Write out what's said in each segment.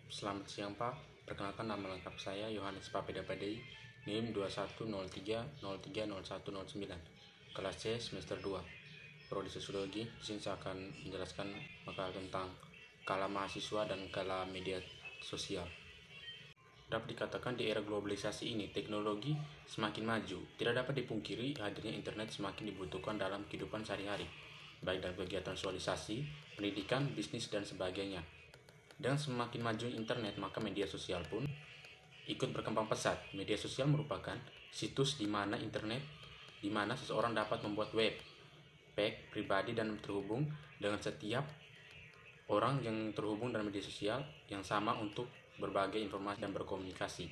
Selamat siang Pak, perkenalkan nama lengkap saya Yohanes Papeda Padei, NIM 2103030109, kelas C semester 2, Prodi Sosiologi. Di sini saya akan menjelaskan makalah tentang kala mahasiswa dan kala media sosial. Dapat dikatakan di era globalisasi ini, teknologi semakin maju. Tidak dapat dipungkiri hadirnya internet semakin dibutuhkan dalam kehidupan sehari-hari, baik dalam kegiatan sosialisasi, pendidikan, bisnis, dan sebagainya. Dengan semakin maju internet, maka media sosial pun ikut berkembang pesat. Media sosial merupakan situs di mana seseorang dapat membuat web page pribadi dan terhubung dengan setiap orang yang terhubung dalam media sosial yang sama untuk berbagai informasi dan berkomunikasi.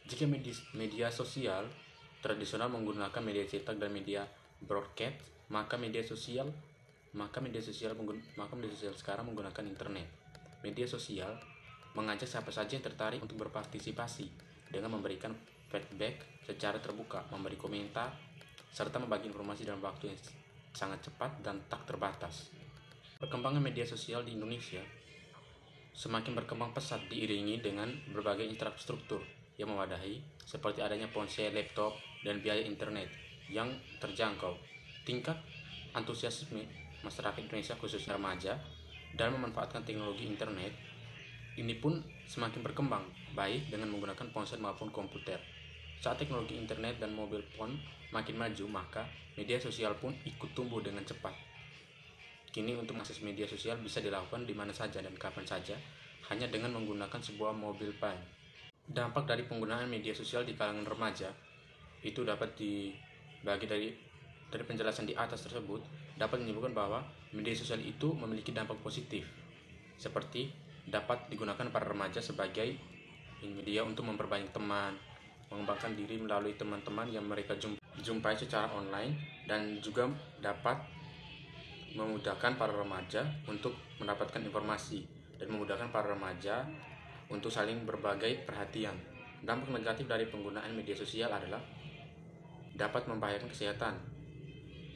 Jika media sosial tradisional menggunakan media cetak dan media broadcast, maka media sosial sekarang menggunakan internet. Media sosial mengajak siapa saja yang tertarik untuk berpartisipasi dengan memberikan feedback secara terbuka, memberi komentar, serta membagi informasi dalam waktu yang sangat cepat dan tak terbatas. Perkembangan media sosial di Indonesia semakin berkembang pesat diiringi dengan berbagai infrastruktur yang mewadahi, seperti adanya ponsel, laptop, dan biaya internet yang terjangkau. Tingkat antusiasme masyarakat Indonesia, khususnya remaja, dalam memanfaatkan teknologi internet ini pun semakin berkembang, baik dengan menggunakan ponsel maupun komputer. Saat teknologi internet dan mobile phone makin maju, maka media sosial pun ikut tumbuh dengan cepat. Kini untuk mengakses media sosial bisa dilakukan di mana saja dan kapan saja, hanya dengan menggunakan sebuah mobile phone. Dampak dari penggunaan media sosial di kalangan remaja itu dapat dibagi dari penjelasan di atas tersebut, dapat menyebutkan bahwa media sosial itu memiliki dampak positif, seperti dapat digunakan para remaja sebagai media untuk memperbanyak teman, mengembangkan diri melalui teman-teman yang mereka jumpai secara online, dan juga dapat memudahkan para remaja untuk mendapatkan informasi dan memudahkan para remaja untuk saling berbagai perhatian. Dampak negatif dari penggunaan media sosial adalah dapat membahayakan kesehatan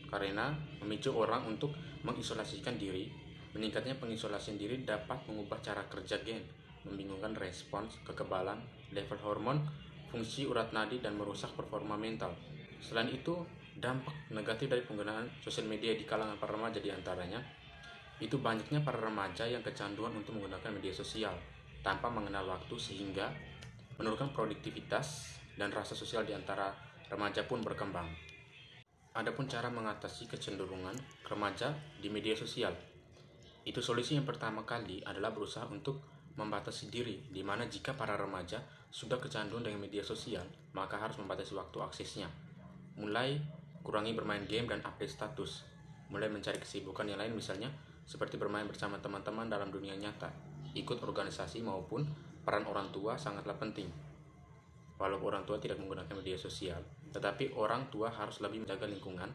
karena memicu orang untuk mengisolasikan diri. Meningkatnya pengisolasian diri dapat mengubah cara kerja gen, membingungkan respons, kekebalan, level hormon, fungsi urat nadi, dan merusak performa mental. Selain itu, dampak negatif dari penggunaan sosial media di kalangan para remaja diantaranya itu banyaknya para remaja yang kecanduan untuk menggunakan media sosial tanpa mengenal waktu, sehingga menurunkan produktivitas dan rasa sosial di antara remaja pun berkembang. Adapun cara mengatasi kecenderungan remaja di media sosial, itu solusi yang pertama kali adalah berusaha untuk membatasi diri, di mana jika para remaja sudah kecanduan dengan media sosial, maka harus membatasi waktu aksesnya. Mulai kurangi bermain game dan update status, mulai mencari kesibukan yang lain, misalnya seperti bermain bersama teman-teman dalam dunia nyata. Ikut organisasi maupun peran orang tua sangatlah penting. Walaupun orang tua tidak menggunakan media sosial, tetapi orang tua harus lebih menjaga lingkungan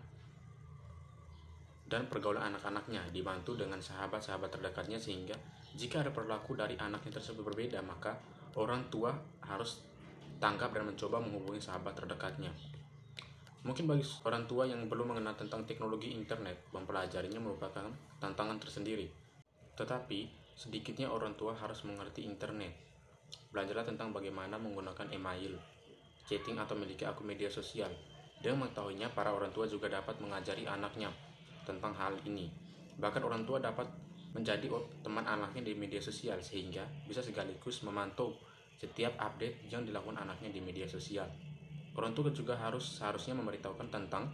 dan pergaulan anak-anaknya, dibantu dengan sahabat-sahabat terdekatnya, sehingga jika ada perilaku dari anaknya tersebut berbeda, maka orang tua harus tanggap dan mencoba menghubungi sahabat terdekatnya. Mungkin bagi orang tua yang belum mengenal tentang teknologi internet, mempelajarinya merupakan tantangan tersendiri. Tetapi sedikitnya orang tua harus mengerti internet. Belajarlah tentang bagaimana menggunakan email, chatting, atau memiliki akun media sosial. Dengan mengetahuinya, para orang tua juga dapat mengajari anaknya tentang hal ini. Bahkan orang tua dapat menjadi teman anaknya di media sosial, sehingga bisa sekaligus memantau setiap update yang dilakukan anaknya di media sosial. Orang tua juga seharusnya memberitahukan tentang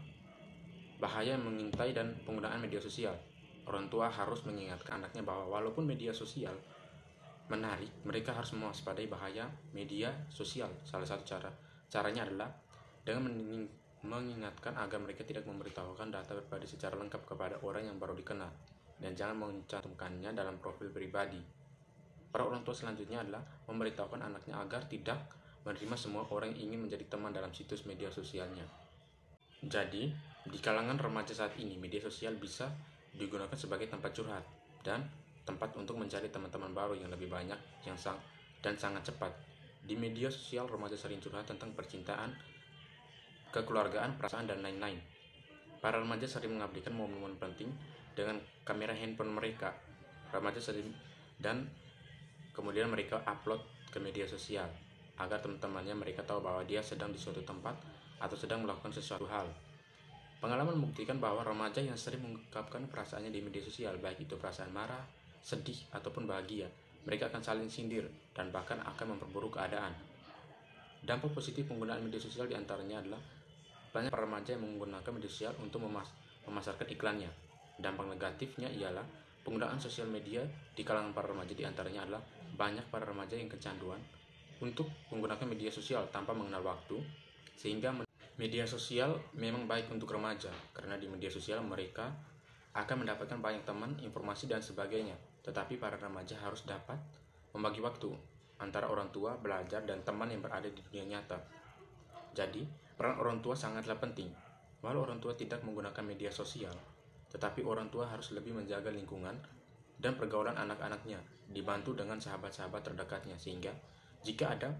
bahaya yang mengintai dan penggunaan media sosial. Orang tua harus mengingatkan anaknya bahwa walaupun media sosial menarik, mereka harus mewaspadai bahaya media sosial. Salah satu caranya adalah dengan mengingatkan agar mereka tidak memberitahukan data pribadi secara lengkap kepada orang yang baru dikenal, dan jangan mencantumkannya dalam profil pribadi. Para orang tua selanjutnya adalah memberitahukan anaknya agar tidak menerima semua orang yang ingin menjadi teman dalam situs media sosialnya. Jadi, di kalangan remaja saat ini, media sosial bisa digunakan sebagai tempat curhat dan tempat untuk mencari teman-teman baru yang lebih banyak dan sangat cepat. Di media sosial, remaja sering curhat tentang percintaan, kekeluargaan, perasaan, dan lain-lain. Para remaja sering mengabadikan momen-momen penting dengan kamera handphone mereka. Remaja sering dan kemudian mereka upload ke media sosial agar teman-temannya mereka tahu bahwa dia sedang di suatu tempat atau sedang melakukan sesuatu hal. Pengalaman membuktikan bahwa remaja yang sering mengungkapkan perasaannya di media sosial, baik itu perasaan marah, sedih, ataupun bahagia, mereka akan saling sindir dan bahkan akan memperburuk keadaan. Dampak positif penggunaan media sosial diantaranya adalah banyak para remaja yang menggunakan media sosial untuk memasarkan iklannya. Dampak negatifnya ialah penggunaan sosial media di kalangan para remaja diantaranya adalah banyak para remaja yang kecanduan untuk menggunakan media sosial tanpa mengenal waktu, sehingga media sosial memang baik untuk remaja karena di media sosial mereka akan mendapatkan banyak teman, informasi, dan sebagainya. Tetapi para remaja harus dapat membagi waktu antara orang tua, belajar, dan teman yang berada di dunia nyata. Jadi, peran orang tua sangatlah penting. Walau orang tua tidak menggunakan media sosial, tetapi orang tua harus lebih menjaga lingkungan dan pergaulan anak-anaknya, dibantu dengan sahabat-sahabat terdekatnya, sehingga jika ada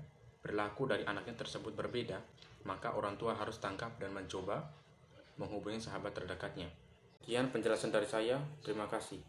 perilaku dari anaknya tersebut berbeda, maka orang tua harus tangkap dan mencoba menghubungi sahabat terdekatnya. Sekian penjelasan dari saya, terima kasih.